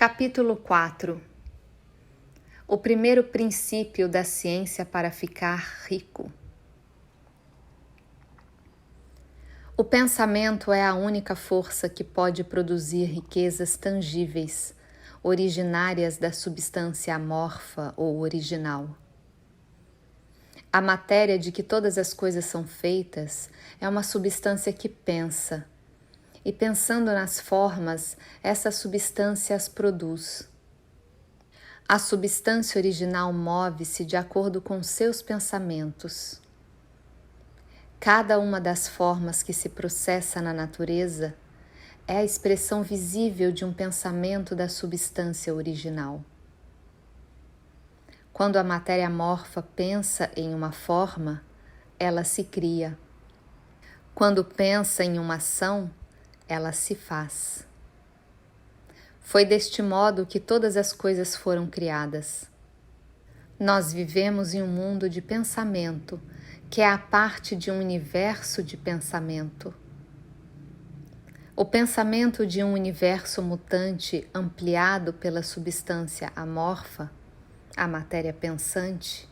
Capítulo 4. O primeiro princípio da ciência para ficar rico. O pensamento é a única força que pode produzir riquezas tangíveis, originárias da substância amorfa ou original. A matéria de que todas as coisas são feitas é uma substância que pensa, e pensando nas formas, essa substância as produz. A substância original move-se de acordo com seus pensamentos. Cada uma das formas que se processa na natureza é a expressão visível de um pensamento da substância original. Quando a matéria amorfa pensa em uma forma, ela se cria. Quando pensa em uma ação, ela se faz. Foi deste modo que todas as coisas foram criadas. Nós vivemos em um mundo de pensamento, que é a parte de um universo de pensamento. O pensamento de um universo mutante ampliado pela substância amorfa, a matéria pensante,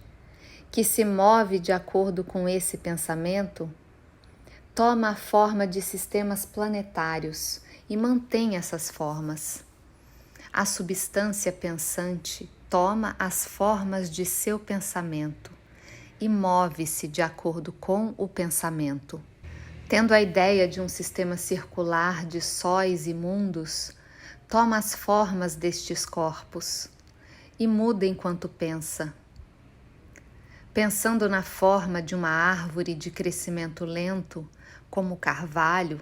que se move de acordo com esse pensamento, toma a forma de sistemas planetários e mantém essas formas. A substância pensante toma as formas de seu pensamento e move-se de acordo com o pensamento. Tendo a ideia de um sistema circular de sóis e mundos, toma as formas destes corpos e muda enquanto pensa. Pensando na forma de uma árvore de crescimento lento, como o carvalho,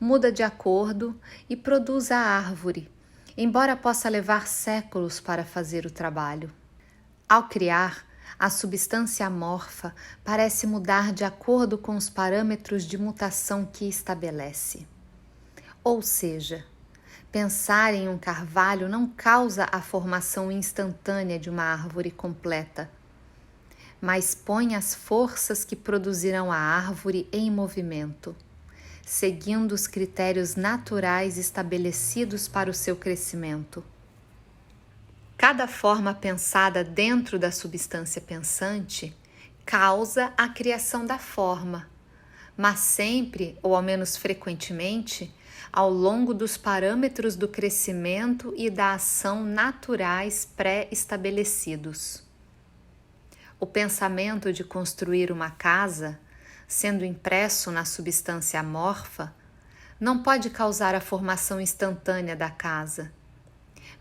muda de acordo e produz a árvore, embora possa levar séculos para fazer o trabalho. Ao criar, a substância amorfa parece mudar de acordo com os parâmetros de mutação que estabelece. Ou seja, pensar em um carvalho não causa a formação instantânea de uma árvore completa, mas põe as forças que produzirão a árvore em movimento, seguindo os critérios naturais estabelecidos para o seu crescimento. Cada forma pensada dentro da substância pensante causa a criação da forma, mas sempre, ou ao menos frequentemente, ao longo dos parâmetros do crescimento e da ação naturais pré-estabelecidos. O pensamento de construir uma casa, sendo impresso na substância amorfa, não pode causar a formação instantânea da casa,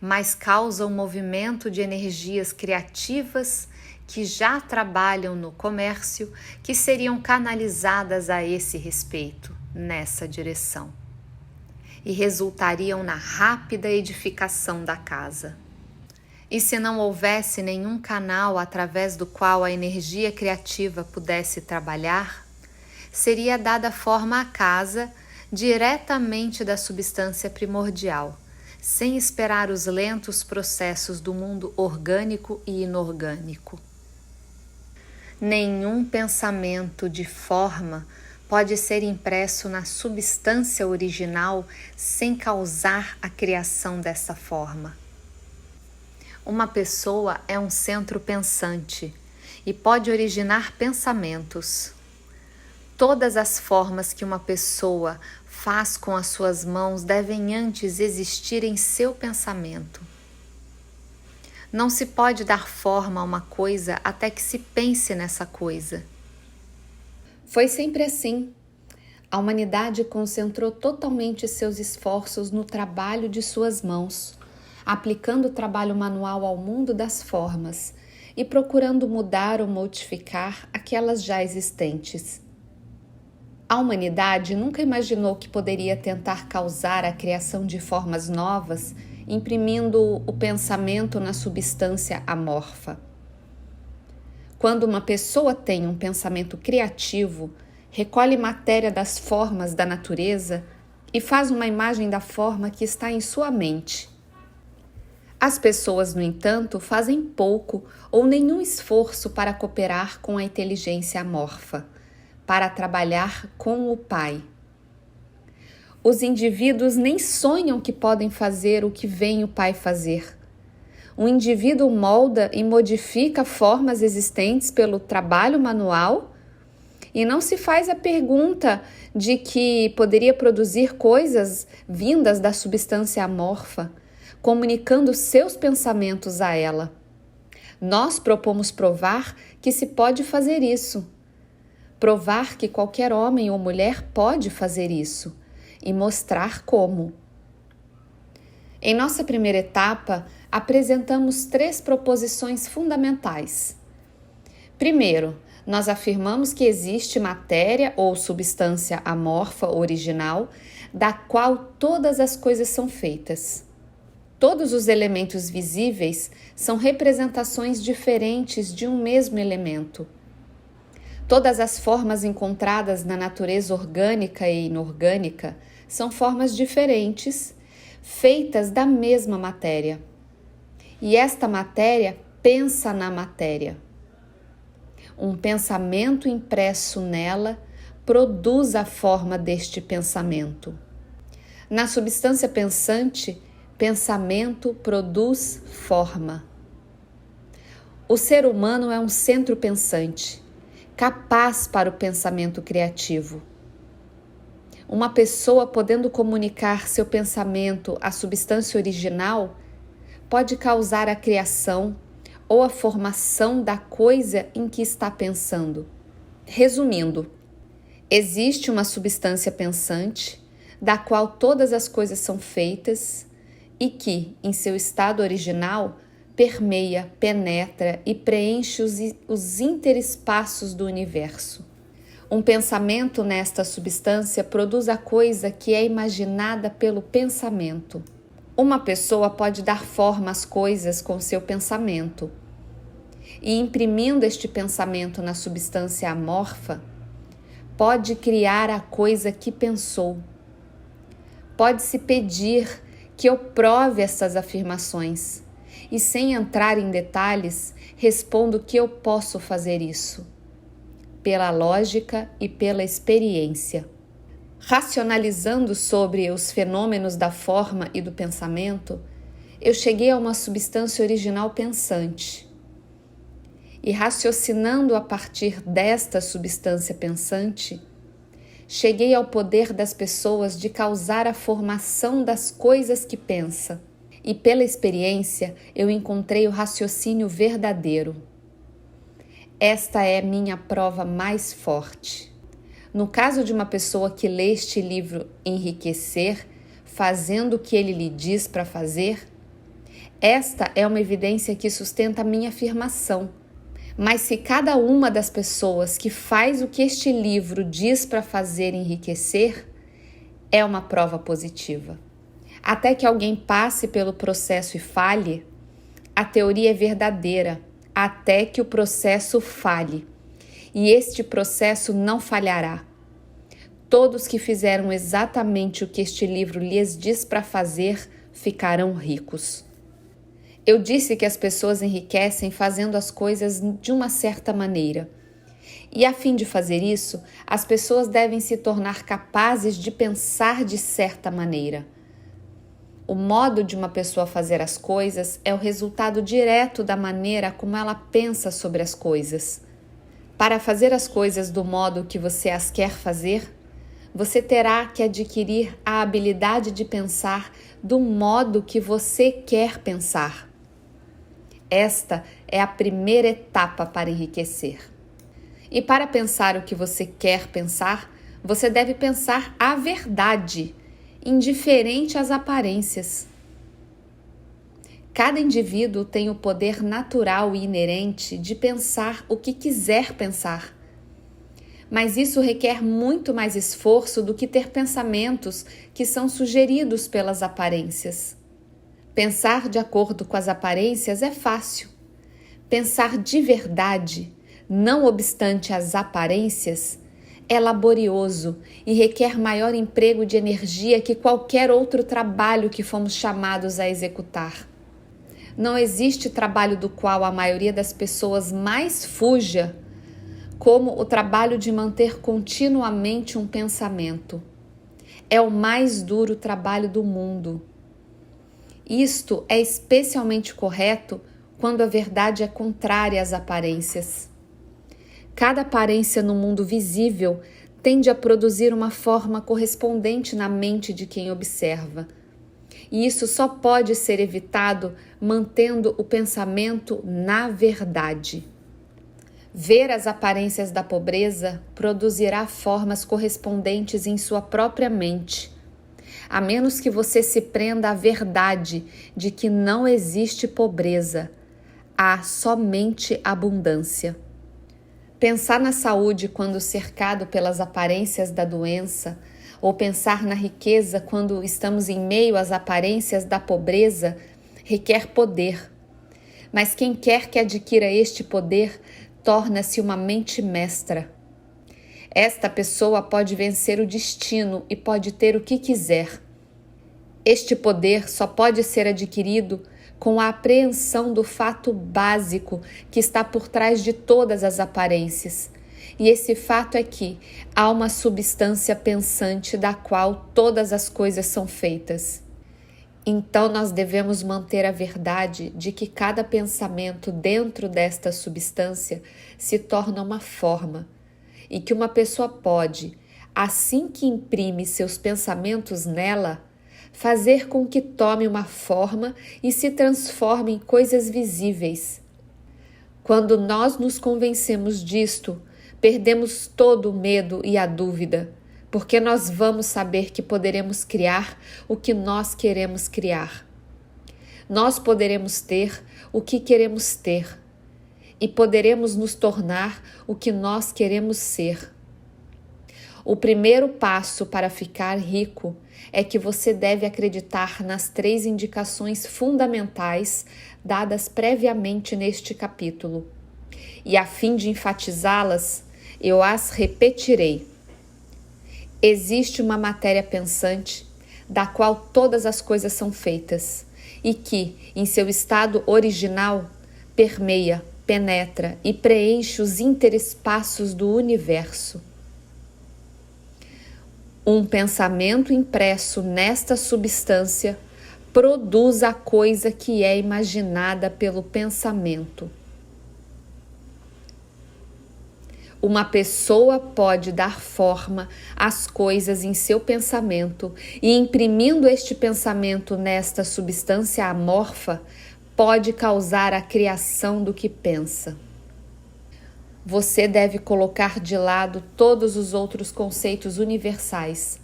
mas causa o movimento de energias criativas que já trabalham no comércio, que seriam canalizadas a esse respeito, nessa direção, e resultariam na rápida edificação da casa. E se não houvesse nenhum canal através do qual a energia criativa pudesse trabalhar, seria dada forma à casa diretamente da substância primordial, sem esperar os lentos processos do mundo orgânico e inorgânico. Nenhum pensamento de forma pode ser impresso na substância original sem causar a criação dessa forma. Uma pessoa é um centro pensante e pode originar pensamentos. Todas as formas que uma pessoa faz com as suas mãos devem antes existir em seu pensamento. Não se pode dar forma a uma coisa até que se pense nessa coisa. Foi sempre assim. A humanidade concentrou totalmente seus esforços no trabalho de suas mãos, aplicando o trabalho manual ao mundo das formas e procurando mudar ou modificar aquelas já existentes. A humanidade nunca imaginou que poderia tentar causar a criação de formas novas, imprimindo o pensamento na substância amorfa. Quando uma pessoa tem um pensamento criativo, recolhe matéria das formas da natureza e faz uma imagem da forma que está em sua mente. As pessoas, no entanto, fazem pouco ou nenhum esforço para cooperar com a inteligência amorfa, para trabalhar com o Pai. Os indivíduos nem sonham que podem fazer o que vem o Pai fazer. O indivíduo molda e modifica formas existentes pelo trabalho manual e não se faz a pergunta de que poderia produzir coisas vindas da substância amorfa, comunicando seus pensamentos a ela. Nós propomos provar que se pode fazer isso. Provar que qualquer homem ou mulher pode fazer isso e mostrar como. Em nossa primeira etapa, apresentamos 3 proposições fundamentais. Primeiro, nós afirmamos que existe matéria ou substância amorfa original, da qual todas as coisas são feitas. Todos os elementos visíveis são representações diferentes de um mesmo elemento. Todas as formas encontradas na natureza orgânica e inorgânica são formas diferentes, feitas da mesma matéria. E esta matéria pensa na matéria. Um pensamento impresso nela produz a forma deste pensamento. Na substância pensante, pensamento produz forma. O ser humano é um centro pensante, capaz para o pensamento criativo. Uma pessoa podendo comunicar seu pensamento à substância original pode causar a criação ou a formação da coisa em que está pensando. Resumindo, existe uma substância pensante, da qual todas as coisas são feitas e que, em seu estado original, permeia, penetra e preenche os interespaços do universo. Um pensamento nesta substância produz a coisa que é imaginada pelo pensamento. Uma pessoa pode dar forma às coisas com seu pensamento. E imprimindo este pensamento na substância amorfa, pode criar a coisa que pensou. Pode-se pedir que eu prove essas afirmações, e sem entrar em detalhes, respondo que eu posso fazer isso, pela lógica e pela experiência. Racionalizando sobre os fenômenos da forma e do pensamento, eu cheguei a uma substância original pensante. E raciocinando a partir desta substância pensante, cheguei ao poder das pessoas de causar a formação das coisas que pensa. E pela experiência eu encontrei o raciocínio verdadeiro. Esta é minha prova mais forte. No caso de uma pessoa que lê este livro Enriquecer, fazendo o que ele lhe diz para fazer, esta é uma evidência que sustenta a minha afirmação. Mas se cada uma das pessoas que faz o que este livro diz para fazer enriquecer, é uma prova positiva. Até que alguém passe pelo processo e falhe, a teoria é verdadeira, até que o processo falhe. E este processo não falhará. Todos que fizeram exatamente o que este livro lhes diz para fazer, ficarão ricos. Eu disse que as pessoas enriquecem fazendo as coisas de uma certa maneira. E a fim de fazer isso, as pessoas devem se tornar capazes de pensar de certa maneira. O modo de uma pessoa fazer as coisas é o resultado direto da maneira como ela pensa sobre as coisas. Para fazer as coisas do modo que você as quer fazer, você terá que adquirir a habilidade de pensar do modo que você quer pensar. Esta é a primeira etapa para enriquecer. E para pensar o que você quer pensar, você deve pensar a verdade, indiferente às aparências. Cada indivíduo tem o poder natural e inerente de pensar o que quiser pensar. Mas isso requer muito mais esforço do que ter pensamentos que são sugeridos pelas aparências. Pensar de acordo com as aparências é fácil. Pensar de verdade, não obstante as aparências, é laborioso e requer maior emprego de energia que qualquer outro trabalho que fomos chamados a executar. Não existe trabalho do qual a maioria das pessoas mais fuja, como o trabalho de manter continuamente um pensamento. é o mais duro trabalho do mundo. Isto é especialmente correto quando a verdade é contrária às aparências. Cada aparência no mundo visível tende a produzir uma forma correspondente na mente de quem observa. E isso só pode ser evitado mantendo o pensamento na verdade. Ver as aparências da pobreza produzirá formas correspondentes em sua própria mente, a menos que você se prenda à verdade de que não existe pobreza, há somente abundância. Pensar na saúde quando cercado pelas aparências da doença, ou pensar na riqueza quando estamos em meio às aparências da pobreza, requer poder. Mas quem quer que adquira este poder torna-se uma mente mestra. Esta pessoa pode vencer o destino e pode ter o que quiser. Este poder só pode ser adquirido com a apreensão do fato básico que está por trás de todas as aparências. E esse fato é que há uma substância pensante da qual todas as coisas são feitas. Então nós devemos manter a verdade de que cada pensamento dentro desta substância se torna uma forma, e que uma pessoa pode, assim que imprime seus pensamentos nela, fazer com que tome uma forma e se transforme em coisas visíveis. Quando nós nos convencemos disto, perdemos todo o medo e a dúvida, porque nós vamos saber que poderemos criar o que nós queremos criar. Nós poderemos ter o que queremos ter e poderemos nos tornar o que nós queremos ser. O primeiro passo para ficar rico é que você deve acreditar nas 3 indicações fundamentais dadas previamente neste capítulo. E a fim de enfatizá-las, eu as repetirei. Existe uma matéria pensante, da qual todas as coisas são feitas, e que, em seu estado original, permeia, penetra e preenche os interespaços do universo. Um pensamento impresso nesta substância produz a coisa que é imaginada pelo pensamento. Uma pessoa pode dar forma às coisas em seu pensamento e, imprimindo este pensamento nesta substância amorfa, pode causar a criação do que pensa. Você deve colocar de lado todos os outros conceitos universais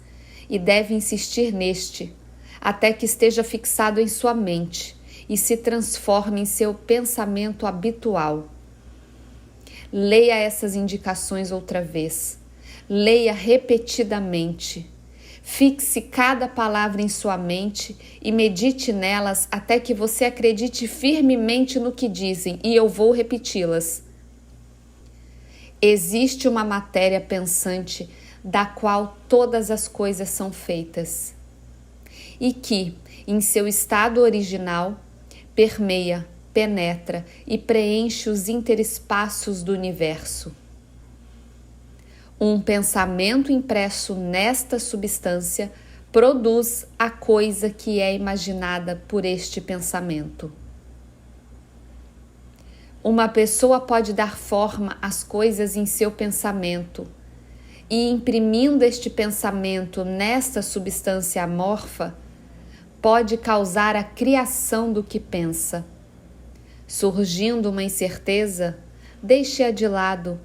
e deve insistir neste, até que esteja fixado em sua mente e se transforme em seu pensamento habitual. Leia essas indicações outra vez. Leia repetidamente. Fixe cada palavra em sua mente e medite nelas até que você acredite firmemente no que dizem, e eu vou repeti-las. Existe uma matéria pensante da qual todas as coisas são feitas e que, em seu estado original, permeia, penetra e preenche os interespaços do universo. Um pensamento impresso nesta substância produz a coisa que é imaginada por este pensamento. Uma pessoa pode dar forma às coisas em seu pensamento e, imprimindo este pensamento nesta substância amorfa, pode causar a criação do que pensa. Surgindo uma incerteza, deixe-a de lado.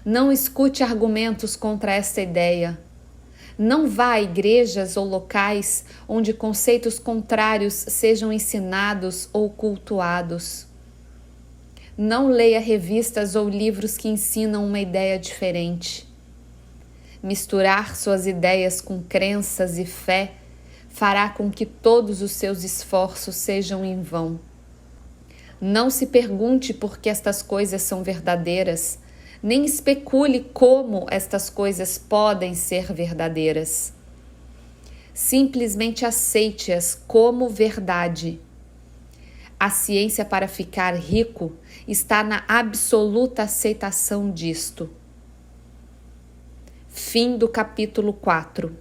Não escute argumentos contra esta ideia. Não vá a igrejas ou locais onde conceitos contrários sejam ensinados ou cultuados. Não leia revistas ou livros que ensinam uma ideia diferente. Misturar suas ideias com crenças e fé fará com que todos os seus esforços sejam em vão. Não se pergunte por que estas coisas são verdadeiras, nem especule como estas coisas podem ser verdadeiras. Simplesmente aceite-as como verdade. A ciência para ficar rico está na absoluta aceitação disto. Fim do capítulo 4.